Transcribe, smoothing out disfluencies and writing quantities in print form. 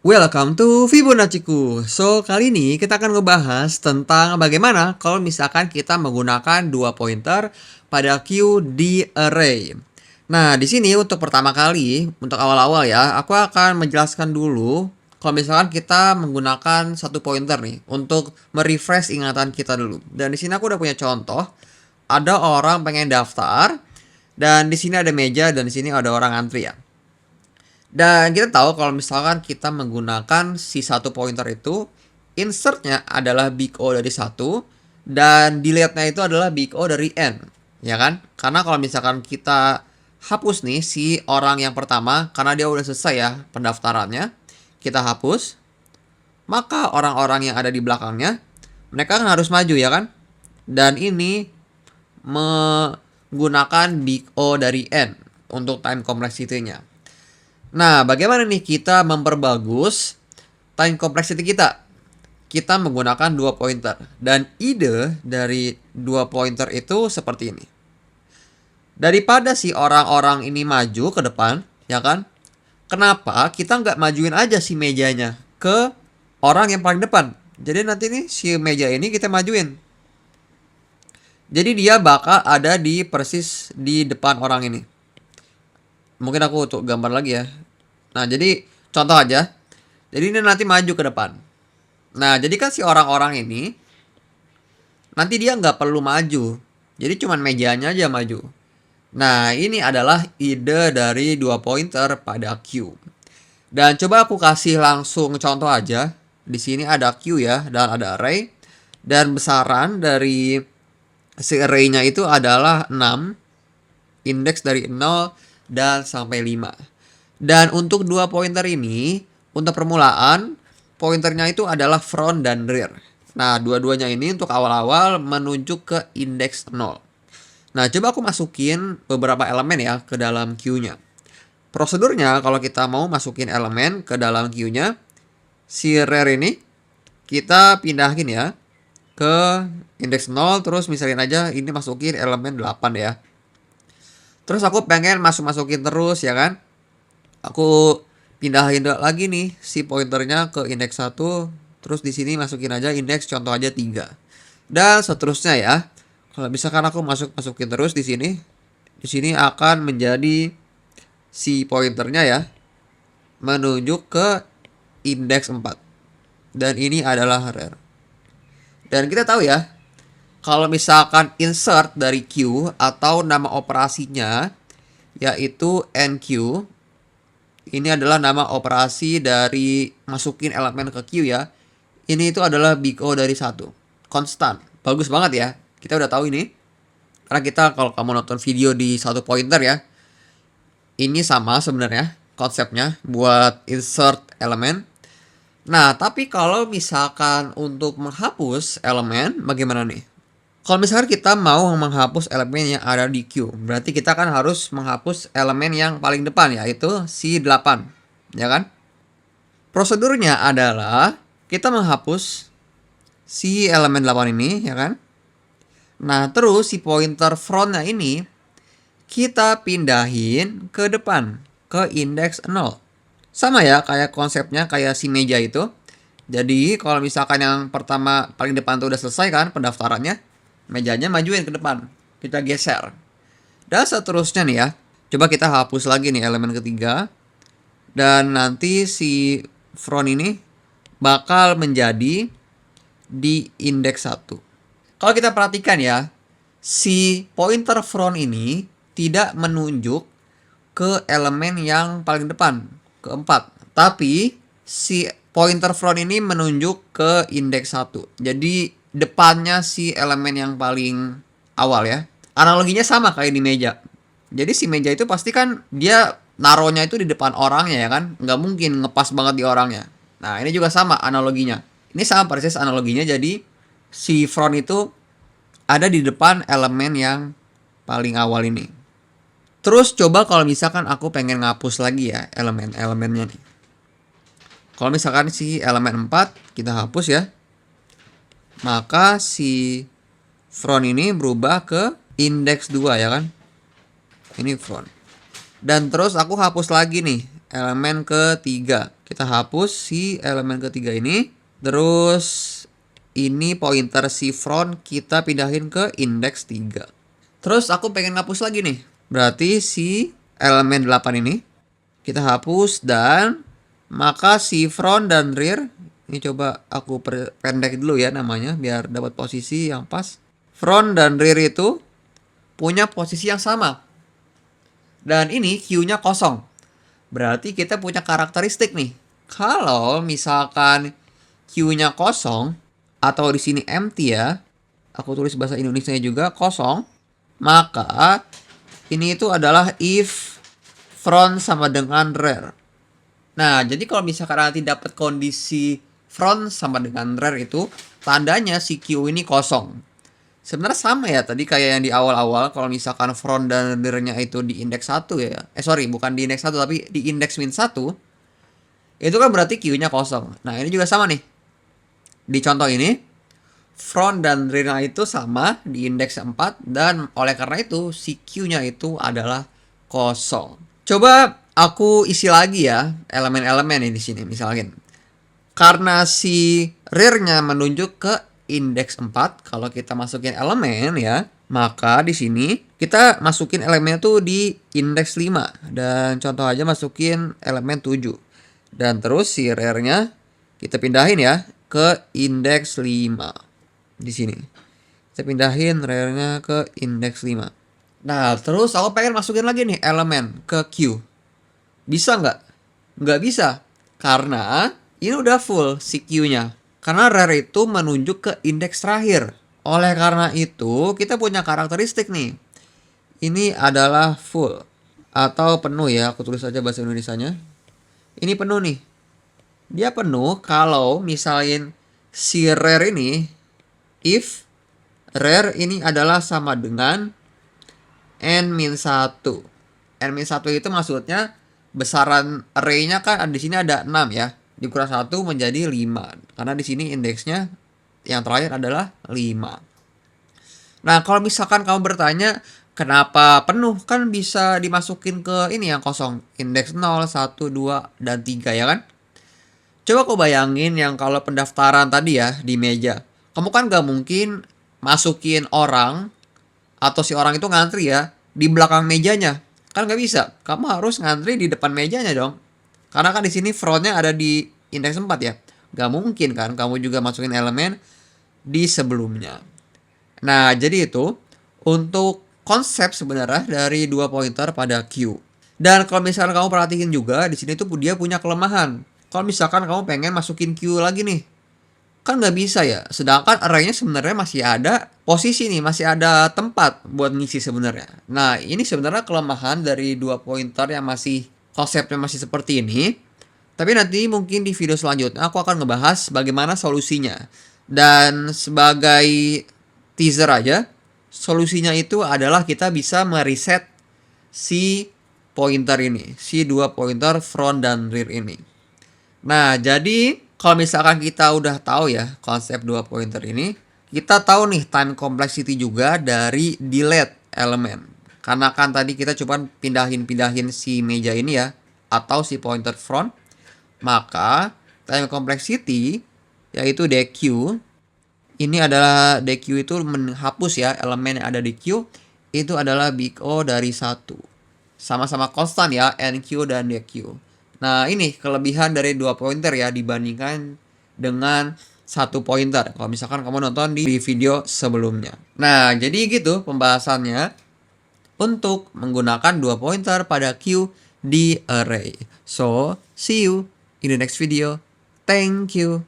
Welcome to Fibonacci-ku. So, kali ini kita akan ngebahas tentang bagaimana kalau misalkan kita menggunakan dua pointer pada Q di array. Nah, di sini untuk pertama kali, untuk awal-awal ya, aku akan menjelaskan dulu kalau misalkan kita menggunakan satu pointer nih untuk merefresh ingatan kita dulu. Dan di sini aku udah punya contoh, ada orang pengen daftar dan di sini ada meja dan di sini ada orang antri ya. Dan kita tahu kalau misalkan kita menggunakan si satu pointer itu, insertnya adalah big O dari satu dan delete-nya itu adalah big O dari n, ya kan? Karena kalau misalkan kita hapus nih si orang yang pertama karena dia udah selesai ya pendaftarannya, kita hapus, maka orang-orang yang ada di belakangnya mereka kan harus maju ya kan? Dan ini menggunakan big O dari n untuk time complexity-nya. Nah, bagaimana nih kita memperbagus time complexity kita? Kita menggunakan dua pointer. Dan ide dari dua pointer itu seperti ini. Daripada si orang-orang ini maju ke depan, ya kan? Kenapa kita nggak majuin aja si mejanya ke orang yang paling depan? Jadi nanti nih si meja ini kita majuin. Jadi dia bakal ada di persis di depan orang ini. Mungkin aku untuk gambar lagi ya. Nah, jadi contoh aja. Jadi ini nanti maju ke depan. Nah, jadi kan si orang-orang ini nanti dia nggak perlu maju. Jadi cuman mejanya aja maju. Nah, ini adalah ide dari dua pointer pada Q. Dan coba aku kasih langsung contoh aja. Di sini ada Q ya, dan ada array. Dan besaran dari si array-nya itu adalah 6. Indeks dari 0 dan sampai 5. Dan untuk dua pointer ini, untuk permulaan, pointernya itu adalah front dan rear. Nah, dua-duanya ini untuk awal-awal menunjuk ke indeks 0. Nah, coba aku masukin beberapa elemen ya ke dalam Q-nya. Prosedurnya, kalau kita mau masukin elemen ke dalam Q-nya, si rear ini kita pindahin ya ke indeks 0, terus misalnya aja ini masukin elemen 8 ya. Terus aku pengen masukin terus ya kan. Aku pindahin lagi nih si pointernya ke indeks 1. Terus di sini masukin aja indeks contoh aja 3. Dan seterusnya ya. Kalau misalkan aku masukin terus di sini. Di sini akan menjadi si pointernya ya. Menunjuk ke indeks 4. Dan ini adalah rear. Dan kita tahu ya. Kalau misalkan insert dari Q atau nama operasinya yaitu NQ. Ini adalah nama operasi dari masukin elemen ke Q ya. Ini itu adalah big O dari 1. Konstan. Bagus banget ya. Kita udah tahu ini. Karena kita kalau kamu nonton video di satu pointer ya. Ini sama sebenarnya konsepnya buat insert elemen. Nah, tapi kalau misalkan untuk menghapus elemen bagaimana nih? Kalau misalkan kita mau menghapus elemen yang ada di Q, berarti kita kan harus menghapus elemen yang paling depan yaitu si 8, ya kan? Prosedurnya adalah kita menghapus si elemen 8 ini, ya kan? Nah, terus si pointer frontnya ini kita pindahin ke depan, ke indeks 0. Sama ya, kayak konsepnya kayak si meja itu. Jadi, kalau misalkan yang pertama paling depan tuh udah selesai kan pendaftarannya, mejanya majuin ke depan. Kita geser. Dan seterusnya nih ya. Coba kita hapus lagi nih elemen ketiga. Dan nanti si front ini bakal menjadi di indeks 1. Kalau kita perhatikan ya, si pointer front ini tidak menunjuk ke elemen yang paling depan, keempat. Tapi si pointer front ini menunjuk ke indeks 1. Jadi depannya si elemen yang paling awal ya. Analoginya sama kayak di meja. Jadi si meja itu pasti kan dia naronya itu di depan orangnya ya kan. Nggak mungkin ngepas banget di orangnya. Nah ini juga sama analoginya. Ini sama persis analoginya. Jadi si front itu ada di depan elemen yang paling awal ini. Terus coba kalau misalkan aku pengen ngapus lagi ya elemen-elemennya nih. Kalau misalkan si elemen 4 kita hapus ya. Maka si front ini berubah ke indeks 2 ya kan. Ini front. Dan terus aku hapus lagi nih elemen ketiga. Kita hapus si elemen ketiga ini. Terus ini pointer si front kita pindahin ke indeks 3. Terus aku pengen ngapus lagi nih. Berarti si elemen 8 ini kita hapus dan maka si front dan rear ini coba aku pendek dulu ya namanya biar dapat posisi yang pas. Front dan rear itu punya posisi yang sama. Dan ini Q-nya kosong. Berarti kita punya karakteristik nih. Kalau misalkan Q-nya kosong atau di sini empty ya, aku tulis bahasa Indonesia juga kosong, maka ini itu adalah if front sama dengan rear. Nah, jadi kalau misalkan nanti dapat kondisi front sama dengan rear itu, tandanya si Q ini kosong. Sebenarnya sama ya tadi kayak yang di awal-awal, kalau misalkan front dan rear-nya itu di indeks 1 ya. Sorry, bukan di indeks 1 tapi di indeks min 1. Itu kan berarti Q-nya kosong. Nah, ini juga sama nih. Di contoh ini, front dan rear-nya itu sama di indeks 4 dan oleh karena itu si Q-nya itu adalah kosong. Coba aku isi lagi ya elemen-elemen ini di sini misalkan. Karena si rear-nya menunjuk ke indeks 4, kalau kita masukin elemen ya, maka di sini kita masukin elemennya tuh di indeks 5 dan contoh aja masukin elemen 7. Dan terus si rear-nya kita pindahin ya ke indeks 5. Di sini. Kita pindahin rear-nya ke indeks 5. Nah, terus aku pengen masukin lagi nih elemen ke Q. Bisa nggak? Nggak bisa. Karena ini udah full si Q-nya. Karena rear itu menunjuk ke indeks terakhir. Oleh karena itu, kita punya karakteristik nih. Ini adalah full. Atau penuh ya, aku tulis aja bahasa Indonesianya. Ini penuh nih. Dia penuh kalau misalnya si rear ini, if rear ini adalah sama dengan n-1. N-1 itu maksudnya besaran array-nya kan di sini ada 6 ya. Dikurang 1 menjadi 5. Karena di sini indeksnya yang terakhir adalah 5. Nah, kalau misalkan kamu bertanya, kenapa penuh? Kan bisa dimasukin ke ini yang kosong. Indeks 0, 1, 2, dan 3 ya kan? Coba kau bayangin yang kalau pendaftaran tadi ya di meja. Kamu kan gak mungkin masukin orang atau si orang itu ngantri ya di belakang mejanya. Kan gak bisa. Kamu harus ngantri di depan mejanya dong. Karena kan di sini frontnya ada di indeks 4 ya. Gak mungkin kan kamu juga masukin elemen di sebelumnya. Nah, jadi itu untuk konsep sebenarnya dari 2 pointer pada Q. Dan kalau misalkan kamu perhatiin juga di sini tuh dia punya kelemahan. Kalau misalkan kamu pengen masukin Q lagi nih, kan nggak bisa ya. Sedangkan array-nya sebenarnya masih ada posisi nih, masih ada tempat buat ngisi sebenarnya. Nah, ini sebenarnya kelemahan dari 2 pointer yang masih konsepnya masih seperti ini. Tapi nanti mungkin di video selanjutnya aku akan ngebahas bagaimana solusinya. Dan sebagai teaser aja, solusinya itu adalah kita bisa mereset si pointer ini, si 2 pointer front dan rear ini. Nah, jadi kalau misalkan kita udah tahu ya konsep 2 pointer ini, kita tahu nih time complexity juga dari delete elemen. Karena kan tadi kita cuma pindahin si meja ini ya, atau si pointer front, maka time complexity yaitu DQ, ini adalah DQ itu menghapus ya elemen yang ada di Q, itu adalah big O dari 1. Sama-sama konstan ya, NQ dan DQ. Nah, ini kelebihan dari 2 pointer ya dibandingkan dengan 1 pointer. Kalau misalkan kamu nonton di video sebelumnya. Nah, jadi gitu pembahasannya untuk menggunakan 2 pointer pada Q di array. So, see you in the next video. Thank you.